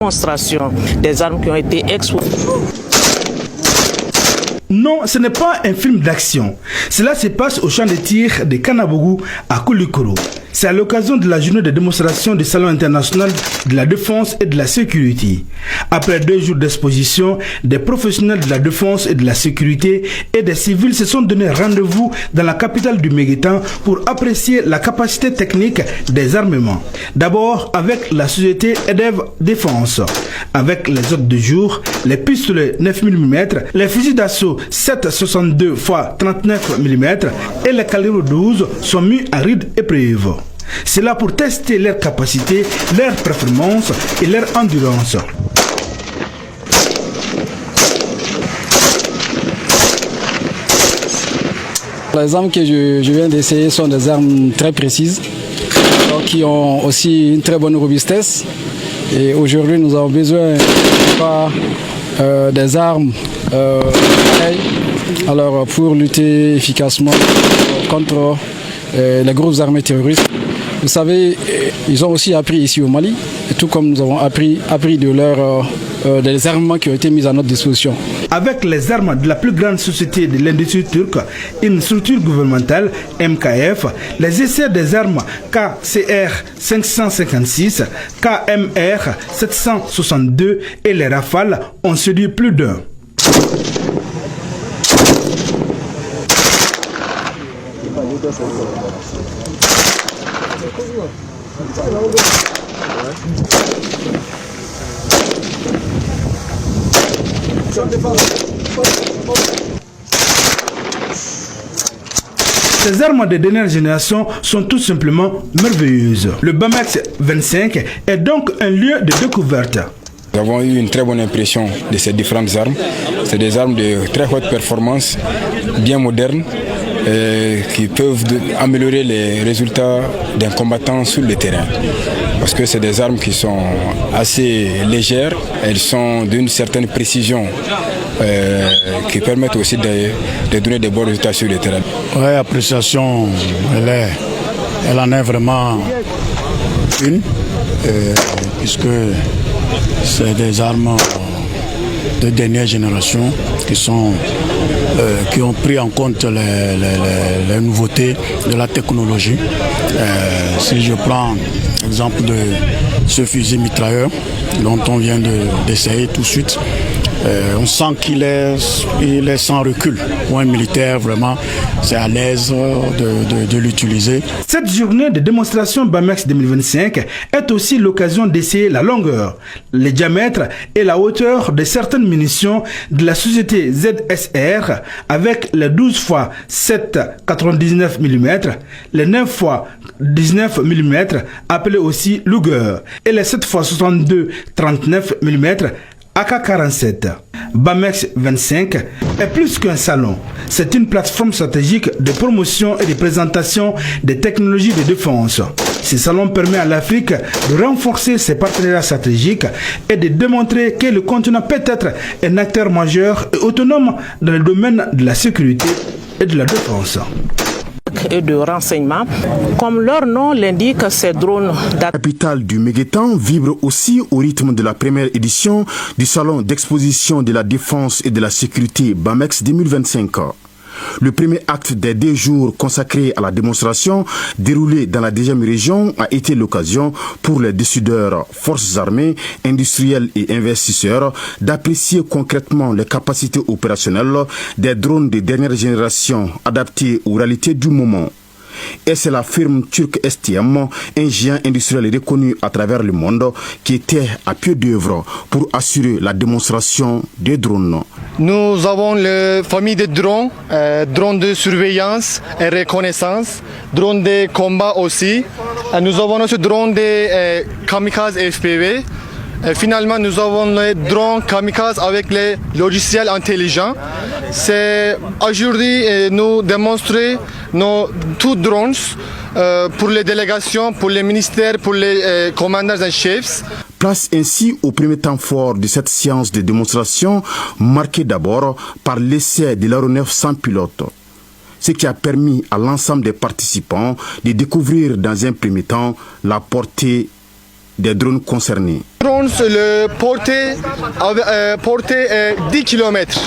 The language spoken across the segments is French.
Démonstration des armes qui ont été exposées. Non, ce n'est pas un film d'action. Cela se passe au champ de tir de Kanabougou à Koulikoro. C'est à l'occasion de la journée de démonstration du Salon international de la défense et de la sécurité. Après 2 jours d'exposition, des professionnels de la défense et de la sécurité et des civils se sont donné rendez-vous dans la capitale du Méguétan pour apprécier la capacité technique des armements. D'abord avec la société EDEV Défense, avec les autres de jour, les pistolets 9 mm, les fusils d'assaut 7,62 x 39 mm et les calibres 12 sont mis à rude épreuve. C'est là pour tester leur capacité, leur performance et leur endurance. Les armes que je viens d'essayer sont des armes très précises, donc qui ont aussi une très bonne robustesse. Et aujourd'hui, nous avons besoin des armes pareilles, alors pour lutter efficacement contre les groupes armés terroristes. Vous savez, ils ont aussi appris ici au Mali, et tout comme nous avons appris des armements qui ont été mis à notre disposition. Avec les armes de la plus grande société de l'industrie turque, une structure gouvernementale, MKF, les essais des armes KCR 556, KMR 762 et les Rafales ont séduit plus d'un. Ces armes de dernière génération sont tout simplement merveilleuses. Le BAMEX 25 est donc un lieu de découverte. Nous avons eu une très bonne impression de ces différentes armes. C'est des armes de très haute performance, bien modernes, qui peuvent améliorer les résultats d'un combattant sur le terrain. Parce que c'est des armes qui sont assez légères, elles sont d'une certaine précision, qui permettent aussi de donner des bons résultats sur le terrain. Oui, appréciation, elle en est vraiment une, puisque c'est des armes de dernière génération qui ont pris en compte les nouveautés de la technologie. Si je prends l'exemple de ce fusil mitrailleur dont on vient d'essayer tout de suite, on sent qu'il est sans recul. Pour un militaire, vraiment, c'est à l'aise de l'utiliser. Cette journée de démonstration BAMEX 2025 est aussi l'occasion d'essayer la longueur, le diamètre et la hauteur de certaines munitions de la société ZSR avec les 12 x 7,99 mm, les 9 x 19 mm appelés aussi Luger et les 7 x 62,39 mm AK-47. BAMEX 25 est plus qu'un salon. C'est une plateforme stratégique de promotion et de présentation des technologies de défense. Ce salon permet à l'Afrique de renforcer ses partenariats stratégiques et de démontrer que le continent peut être un acteur majeur et autonome dans le domaine de la sécurité et de la défense. Et de renseignement. Comme leur nom l'indique, ces drones La capitale du Méguétan vibre aussi au rythme de la première édition du Salon d'exposition de la défense et de la sécurité BAMEX 2025. Le premier acte des 2 jours consacrés à la démonstration déroulé dans la 2e région a été l'occasion pour les décideurs, forces armées, industriels et investisseurs d'apprécier concrètement les capacités opérationnelles des drones de dernière génération adaptés aux réalités du moment. Et c'est la firme turque STM, un géant industriel reconnu à travers le monde, qui était à pied d'œuvre pour assurer la démonstration des drones. Nous avons la famille de drones, drones de surveillance et reconnaissance, drones de combat aussi. Nous avons aussi drones de kamikaze FPV. Finalement, nous avons les drones kamikaze avec les logiciels intelligents. C'est aujourd'hui nous démontrer nos tous drones pour les délégations, pour les ministères, pour les commandants et chefs. Place ainsi au premier temps fort de cette séance de démonstration, marquée d'abord par l'essai de l'aéronef sans pilote. Ce qui a permis à l'ensemble des participants de découvrir dans un premier temps la portée des drones concernés. Le drone, le portée est 10 km.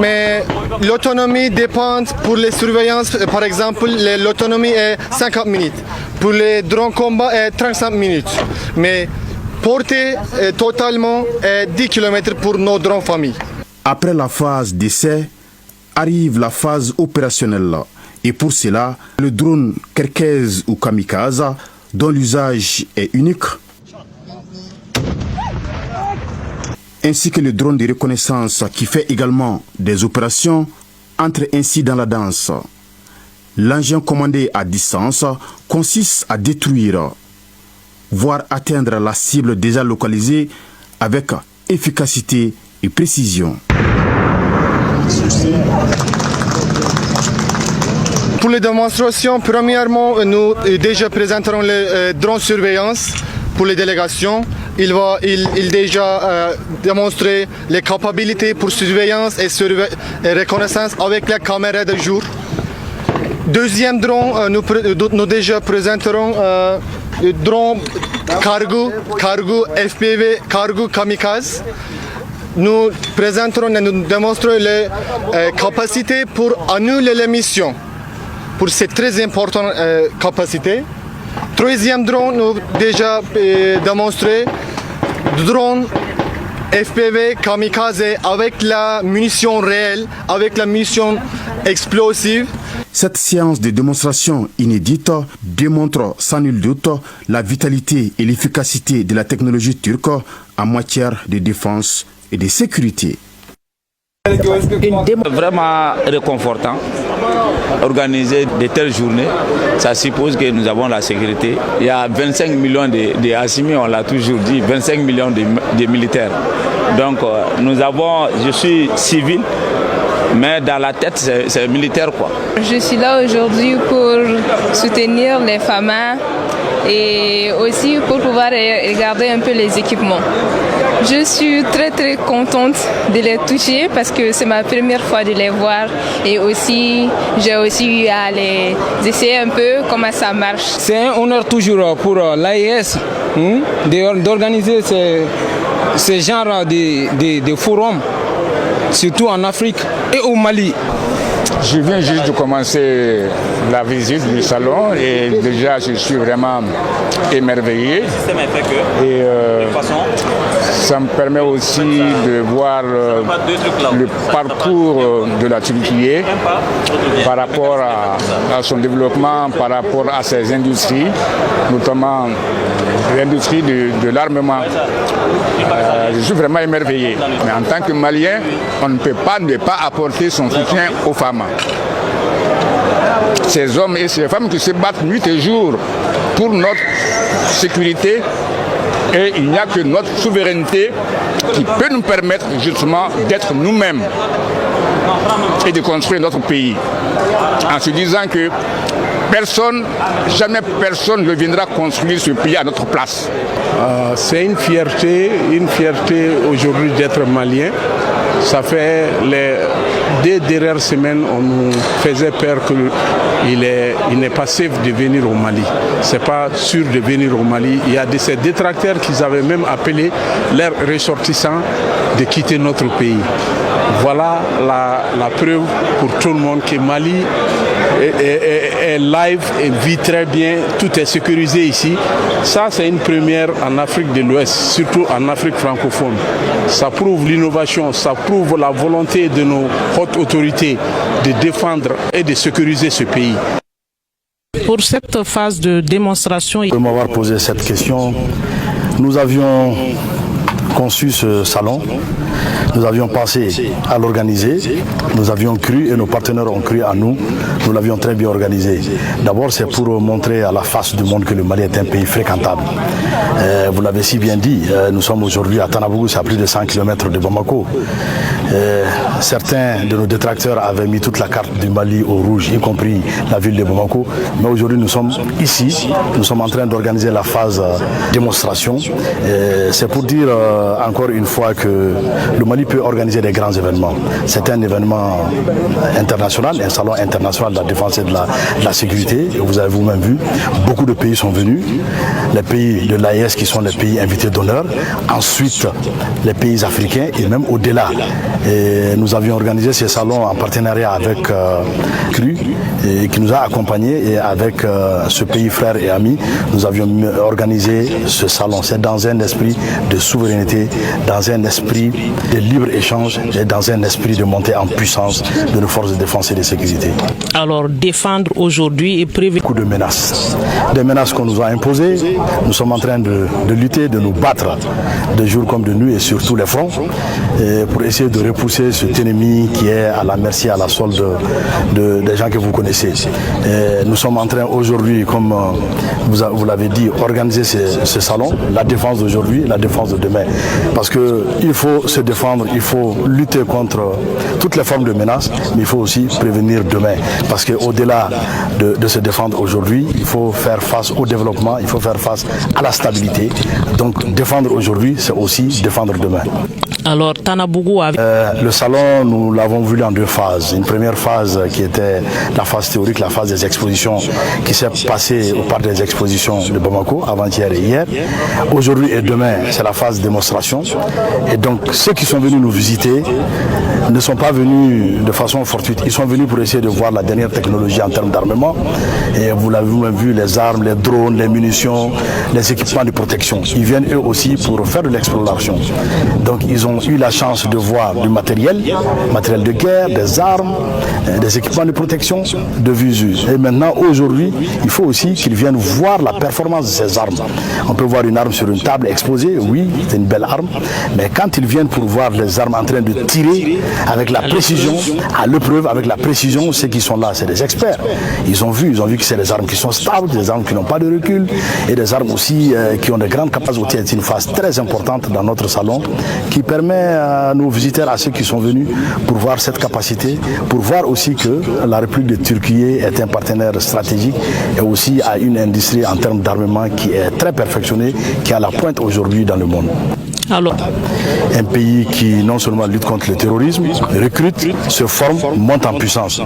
Mais l'autonomie dépend pour les surveillances, par exemple, l'autonomie est 50 minutes. Pour les drones combat, est 35 minutes. Mais portée totalement est 10 km pour nos drones famille. Après la phase d'essai, arrive la phase opérationnelle. Et pour cela, le drone Kerkez ou Kamikaze, dont l'usage est unique, ainsi que le drone de reconnaissance qui fait également des opérations, entre ainsi dans la danse. L'engin commandé à distance consiste à détruire, voire atteindre la cible déjà localisée avec efficacité et précision. Pour les démonstrations, premièrement, nous déjà présenterons le drone surveillance pour les délégations. Il déjà démontrer les capacités pour surveillance et reconnaissance avec la caméra de jour. Deuxième drone, nous déjà présenterons le drone cargo FPV, cargo Kamikaze. Nous présenterons et nous démontrerons les capacités pour annuler les missions. Pour cette très importante capacité. Troisième drone, nous déjà démontré drone FPV Kamikaze avec la munition réelle, avec la munition explosive. Cette séance de démonstration inédite démontre sans nul doute la vitalité et l'efficacité de la technologie turque en matière de défense et de sécurité. Vraiment réconfortant. Organiser de telles journées, ça suppose que nous avons la sécurité. Il y a 25 millions de Assimi, on l'a toujours dit, 25 millions de militaires. Donc je suis civil, mais dans la tête c'est militaire quoi. Je suis là aujourd'hui pour soutenir les femmes et aussi pour pouvoir regarder un peu les équipements. Je suis très contente de les toucher parce que c'est ma première fois de les voir et aussi j'ai aussi eu à les essayer un peu comment ça marche. C'est un honneur toujours pour l'AES d'organiser ce genre de forum, surtout en Afrique et au Mali. Je viens juste de commencer la visite du salon et déjà je suis vraiment émerveillé. Et ça me permet aussi de voir le parcours de la Turquie par rapport à son développement, par rapport à ses industries, notamment l'industrie de l'armement. Je suis vraiment émerveillé. Mais en tant que Malien, on ne peut pas ne pas apporter son soutien aux femmes. Ces hommes et ces femmes qui se battent nuit et jour pour notre sécurité, et il n'y a que notre souveraineté qui peut nous permettre justement d'être nous-mêmes et de construire notre pays. En se disant que jamais personne ne viendra construire ce pays à notre place. C'est une fierté aujourd'hui d'être malien. Ça fait les 2 dernières semaines, on nous faisait peur qu'il n'est pas safe de venir au Mali. Ce n'est pas sûr de venir au Mali. Il y a ces détracteurs qui avaient même appelé leurs ressortissants de quitter notre pays. Voilà la preuve pour tout le monde que Mali est live et vit très bien. Tout est sécurisé ici. Ça, c'est une première en Afrique de l'Ouest, surtout en Afrique francophone. Ça prouve l'innovation, ça prouve la volonté de nos hautes autorités de défendre et de sécuriser ce pays. Pour cette phase de démonstration, de m'avoir posé cette question, nous avions conçu ce salon, nous avions pensé à l'organiser, nous avions cru et nos partenaires ont cru à nous, nous l'avions très bien organisé. D'abord c'est pour montrer à la face du monde que le Mali est un pays fréquentable. Vous l'avez si bien dit, nous sommes aujourd'hui à Tanabougou, c'est à plus de 100 km de Bamako. Certains de nos détracteurs avaient mis toute la carte du Mali au rouge, y compris la ville de Bamako. Mais aujourd'hui nous sommes ici, nous sommes en train d'organiser la phase démonstration. C'est pour dire encore une fois que le Mali peut organiser des grands événements. C'est un événement international, un salon international de la défense et de la sécurité. Vous avez vous-même vu, beaucoup de pays sont venus. Les pays de l'AES qui sont les pays invités d'honneur. Ensuite, les pays africains et même au-delà. Et nous avions organisé ces salons en partenariat avec CRU qui nous a accompagnés, et avec ce pays frère et ami, nous avions organisé ce salon. C'est dans un esprit de souveraineté, dans un esprit de libre-échange et dans un esprit de montée en puissance de nos forces de défense et de sécurité. Alors défendre aujourd'hui et prévenir beaucoup de menaces. Des menaces qu'on nous a imposées. Nous sommes en train de lutter, de nous battre de jour comme de nuit et sur tous les fronts pour essayer de repousser cet ennemi qui est à la merci, à la solde des gens que vous connaissez. Et nous sommes en train aujourd'hui, comme vous l'avez dit, organiser ce salon, la défense d'aujourd'hui, la défense de demain. Parce qu'il faut se défendre, il faut lutter contre toutes les formes de menaces, mais il faut aussi prévenir demain. Parce qu'au-delà de se défendre aujourd'hui, il faut faire face au développement, il faut faire face à la stabilité. Donc défendre aujourd'hui, c'est aussi défendre demain. Alors Tanabougou le salon, nous l'avons vu en deux phases. Une première phase qui était la phase théorique, la phase des expositions, qui s'est passée au parc des expositions de Bamako avant-hier et hier. Aujourd'hui et demain, c'est la phase démonstration. Et donc ceux qui sont venus nous visiter ne sont pas venus de façon fortuite. Ils sont venus pour essayer de voir la dernière technologie en termes d'armement. Et vous l'avez même vu, les armes, les drones, les munitions, les équipements de protection. Ils viennent eux aussi pour faire de l'exploration. Donc ils ont eu la chance de voir du matériel de guerre, des armes, des équipements de protection de visu. Et maintenant, aujourd'hui, il faut aussi qu'ils viennent voir la performance de ces armes. On peut voir une arme sur une table exposée, oui, c'est une belle arme, mais quand ils viennent pour voir les armes en train de tirer avec la précision, à l'épreuve, avec la précision, ceux qui sont là, c'est des experts. Ils ont vu que c'est des armes qui sont stables, des armes qui n'ont pas de recul, et des armes aussi qui ont de grandes capacités. C'est une phase très importante dans notre salon qui permet à nos visiteurs, à ceux qui sont venus pour voir cette capacité, pour voir aussi que la République de Turquie est un partenaire stratégique et aussi a une industrie en termes d'armement qui est très perfectionnée, qui est à la pointe aujourd'hui dans le monde. Alors, un pays qui non seulement lutte contre le terrorisme, recrute, se forme, monte en puissance.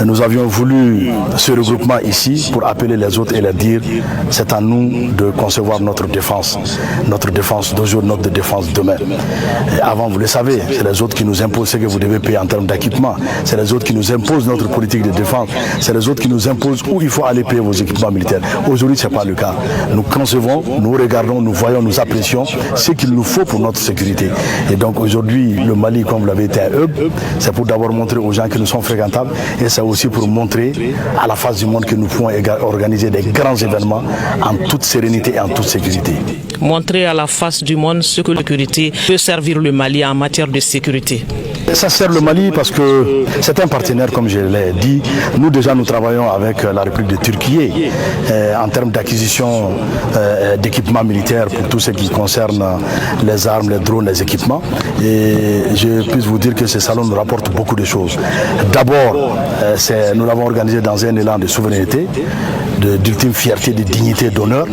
Nous avions voulu ce regroupement ici pour appeler les autres et leur dire c'est à nous de concevoir notre défense d'aujourd'hui, notre défense demain. Et avant, vous le savez, c'est les autres qui nous imposent ce que vous devez payer en termes d'équipement, c'est les autres qui nous imposent notre politique de défense, c'est les autres qui nous imposent où il faut aller payer vos équipements militaires. Aujourd'hui, ce n'est pas le cas. Nous concevons, nous regardons, nous voyons, nous apprécions ce qu'il nous faut pour notre sécurité. Et donc aujourd'hui, le Mali, comme vous l'avez été un hub, c'est pour d'abord montrer aux gens que nous sommes fréquentables et c'est aussi pour montrer à la face du monde que nous pouvons organiser des grands événements en toute sérénité et en toute sécurité. Montrer à la face du monde ce que la sécurité peut servir le Mali en matière de sécurité. Ça sert le Mali parce que c'est un partenaire, comme je l'ai dit. Nous déjà, nous travaillons avec la République de Turquie en termes d'acquisition d'équipements militaires pour tout ce qui concerne les armes, les drones, les équipements. Et je puis vous dire que ce salon nous rapporte beaucoup de choses. D'abord, nous l'avons organisé dans un élan de souveraineté, d'ultime fierté, de dignité, d'honneur.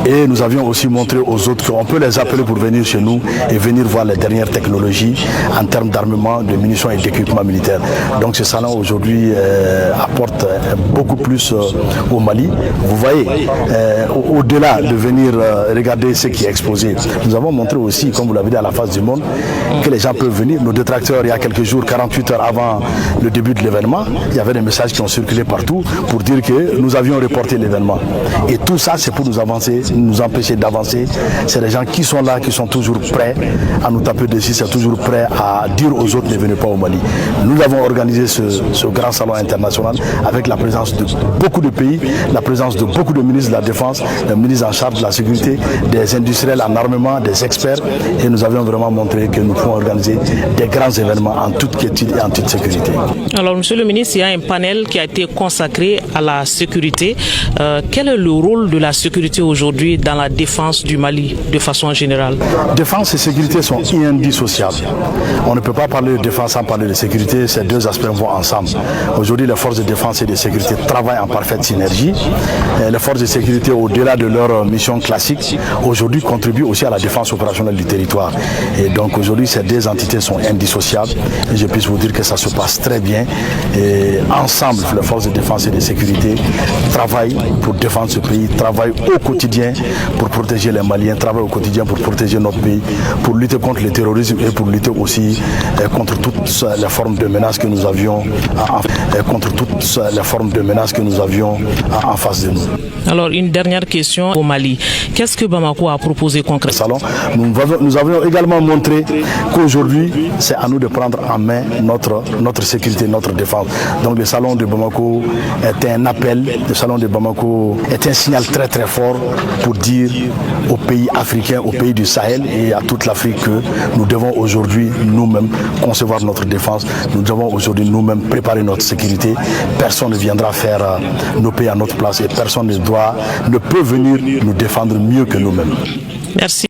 Et nous avions aussi montré aux autres qu'on peut les appeler pour venir chez nous et venir voir les dernières technologies en termes d'armement, de munitions et d'équipements militaires. Donc ce salon aujourd'hui apporte beaucoup plus au Mali. Vous voyez, au-delà de venir regarder ce qui est exposé, nous avons montré aussi, comme vous l'avez dit, à la face du monde, que les gens peuvent venir. Nos détracteurs, il y a quelques jours, 48 heures avant le début de l'événement, il y avait des messages qui ont circulé partout pour dire que nous avions reporté l'événement. Et tout ça, c'est pour nous avancer, nous empêcher d'avancer. C'est des gens qui sont là, qui sont toujours prêts à nous taper dessus, c'est toujours prêts à dire aux autres ne venez pas au Mali. Nous avons organisé ce grand salon international avec la présence de beaucoup de pays, la présence de beaucoup de ministres de la Défense, des ministres en charge de la sécurité, des industriels en armement, des experts. Et nous avions vraiment montré que nous pouvons organiser des grands événements en toute quiétude et en toute sécurité. Alors, Monsieur le ministre, il y a un panel qui a été consacré à la sécurité. Quel est le rôle de la sécurité aujourd'hui dans la défense du Mali de façon générale? Défense et sécurité sont indissociables. On ne peut pas parler parler de défense, sans parler de sécurité, ces deux aspects vont ensemble. Aujourd'hui, les forces de défense et de sécurité travaillent en parfaite synergie. Les forces de sécurité, au-delà de leur mission classique, aujourd'hui contribuent aussi à la défense opérationnelle du territoire. Et donc aujourd'hui, ces deux entités sont indissociables. Et je puisse vous dire que ça se passe très bien. Et ensemble, les forces de défense et de sécurité travaillent pour défendre ce pays, travaillent au quotidien pour protéger les Maliens, travaillent au quotidien pour protéger notre pays, pour lutter contre le terrorisme et pour lutter aussi contre toutes les formes de menaces que nous avions en face de nous. Alors une dernière question au Mali. Qu'est-ce que Bamako a proposé concrètement? Nous avions également montré qu'aujourd'hui, c'est à nous de prendre en main notre sécurité, notre défense. Donc le salon de Bamako est un appel, le salon de Bamako est un signal très très fort pour dire aux pays africains, aux pays du Sahel et à toute l'Afrique que nous devons aujourd'hui nous-mêmes concevoir notre défense, nous devons aujourd'hui nous-mêmes préparer notre sécurité. Personne ne viendra faire nos pays à notre place et personne ne peut venir nous défendre mieux que nous-mêmes. Merci.